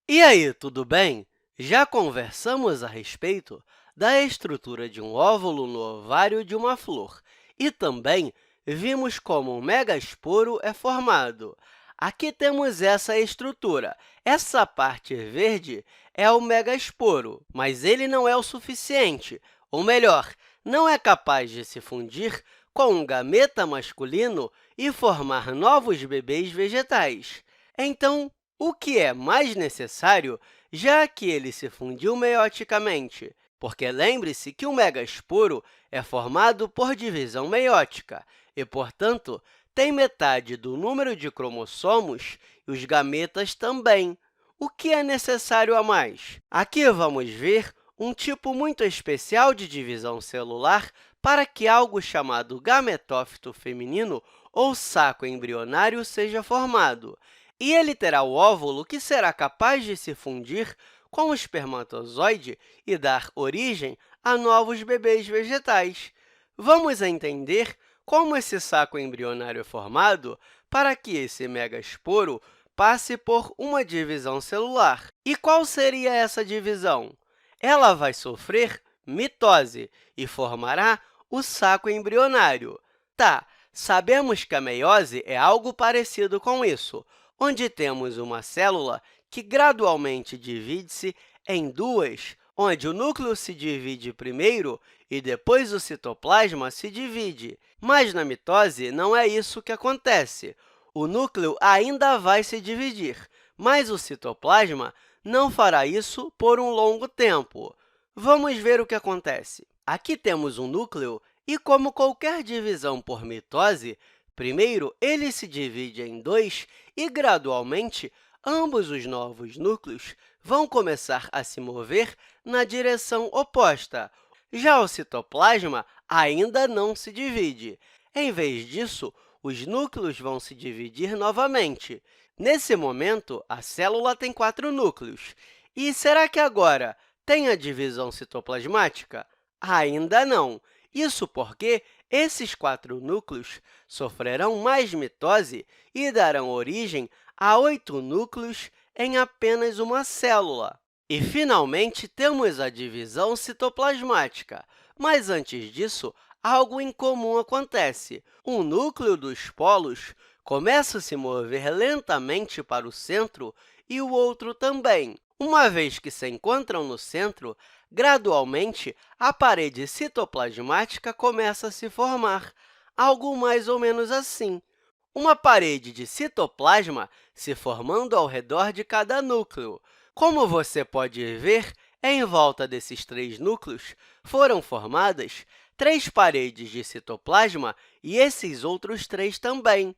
E aí, tudo bem? Já conversamos a respeito da estrutura de um óvulo no ovário de uma flor e também vimos como um megasporo é formado. Aqui temos essa estrutura. Essa parte verde é o megasporo, mas ele não é o suficiente, ou melhor, não é capaz de se fundir com um gameta masculino e formar novos bebês vegetais. Então, o que é mais necessário, já que ele se fundiu meioticamente? Porque lembre-se que o megasporo é formado por divisão meiótica e, portanto, tem metade do número de cromossomos e os gametas também. O que é necessário a mais? Aqui vamos ver um tipo muito especial de divisão celular para que algo chamado gametófito feminino ou saco embrionário seja formado. E ele terá o óvulo que será capaz de se fundir com o espermatozoide e dar origem a novos bebês vegetais. Vamos entender como esse saco embrionário é formado para que esse megasporo passe por uma divisão celular. E qual seria essa divisão? Ela vai sofrer mitose e formará o saco embrionário. Tá, sabemos que a meiose é algo parecido com isso, onde temos uma célula que gradualmente divide-se em duas, onde o núcleo se divide primeiro e depois o citoplasma se divide. Mas na mitose não é isso que acontece. O núcleo ainda vai se dividir, mas o citoplasma não fará isso por um longo tempo. Vamos ver o que acontece. Aqui temos um núcleo e, como qualquer divisão por mitose, primeiro ele se divide em dois e, gradualmente, ambos os novos núcleos vão começar a se mover na direção oposta. Já o citoplasma ainda não se divide. Em vez disso, os núcleos vão se dividir novamente. Nesse momento, a célula tem 4 núcleos. E será que agora tem a divisão citoplasmática? Ainda não. Isso porque esses 4 núcleos sofrerão mais mitose e darão origem a 8 núcleos em apenas uma célula. E, finalmente, temos a divisão citoplasmática. Mas, antes disso, algo incomum acontece. Um núcleo dos polos começa a se mover lentamente para o centro e o outro também. Uma vez que se encontram no centro, gradualmente, a parede citoplasmática começa a se formar, algo mais ou menos assim. Uma parede de citoplasma se formando ao redor de cada núcleo. Como você pode ver, em volta desses 3 núcleos foram formadas 3 paredes de citoplasma e esses outros 3 também.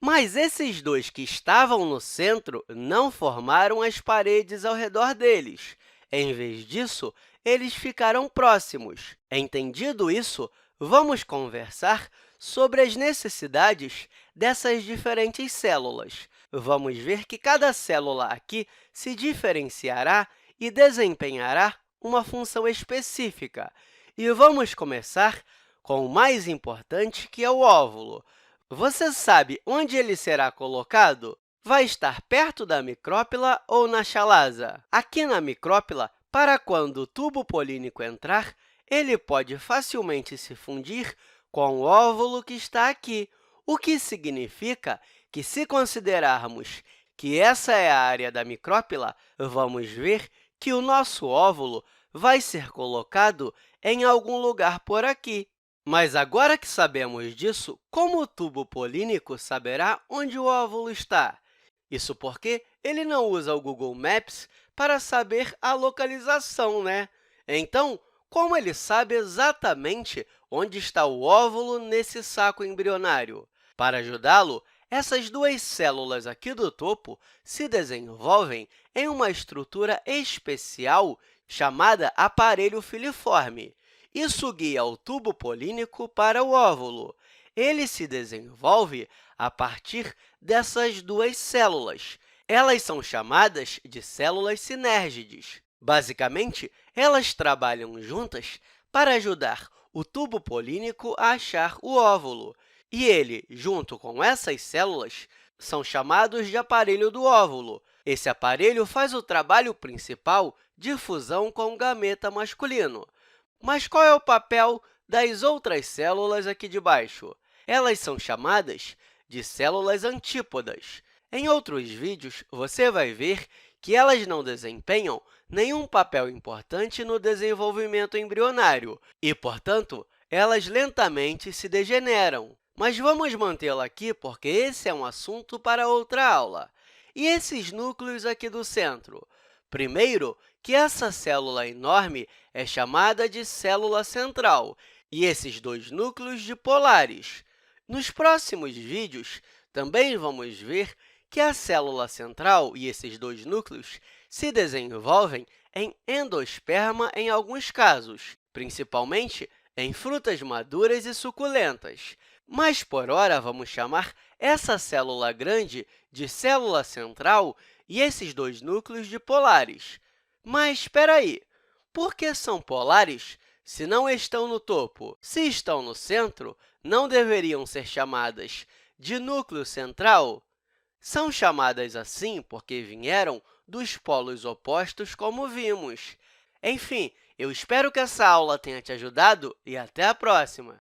Mas esses 2 que estavam no centro não formaram as paredes ao redor deles. Em vez disso, eles ficaram próximos. Entendido isso, vamos conversar sobre as necessidades dessas diferentes células. Vamos ver que cada célula aqui se diferenciará e desempenhará uma função específica. E vamos começar com o mais importante, que é o óvulo. Você sabe onde ele será colocado? Vai estar perto da micrópila ou na chalaza? Aqui na micrópila, para quando o tubo polínico entrar, ele pode facilmente se fundir com o óvulo que está aqui, o que significa que, se considerarmos que essa é a área da micrópila, vamos ver que o nosso óvulo vai ser colocado em algum lugar por aqui. Mas agora que sabemos disso, como o tubo polínico saberá onde o óvulo está? Isso porque ele não usa o Google Maps para saber a localização, né? Então, como ele sabe exatamente onde está o óvulo nesse saco embrionário? Para ajudá-lo, essas 2 células aqui do topo se desenvolvem em uma estrutura especial chamada aparelho filiforme. Isso guia o tubo polínico para o óvulo. Ele se desenvolve a partir dessas 2 células. Elas são chamadas de células sinérgides. Basicamente, elas trabalham juntas para ajudar o tubo polínico a achar o óvulo. E ele, junto com essas células, são chamados de aparelho do óvulo. Esse aparelho faz o trabalho principal de fusão com o gameta masculino. Mas qual é o papel das outras células aqui de baixo? Elas são chamadas de células antípodas. Em outros vídeos, você vai ver que elas não desempenham nenhum papel importante no desenvolvimento embrionário e, portanto, elas lentamente se degeneram. Mas vamos mantê-la aqui porque esse é um assunto para outra aula. E esses núcleos aqui do centro? Primeiro, que essa célula enorme é chamada de célula central, e esses dois núcleos de polares. Nos próximos vídeos, também vamos ver que a célula central e esses dois núcleos se desenvolvem em endosperma em alguns casos, principalmente em frutas maduras e suculentas. Mas, por ora, vamos chamar essa célula grande de célula central e esses dois núcleos de polares. Mas, espera aí, por que são polares se não estão no topo? Se estão no centro, não deveriam ser chamadas de núcleo central? São chamadas assim porque vieram dos polos opostos, como vimos. Enfim, eu espero que essa aula tenha te ajudado e até a próxima!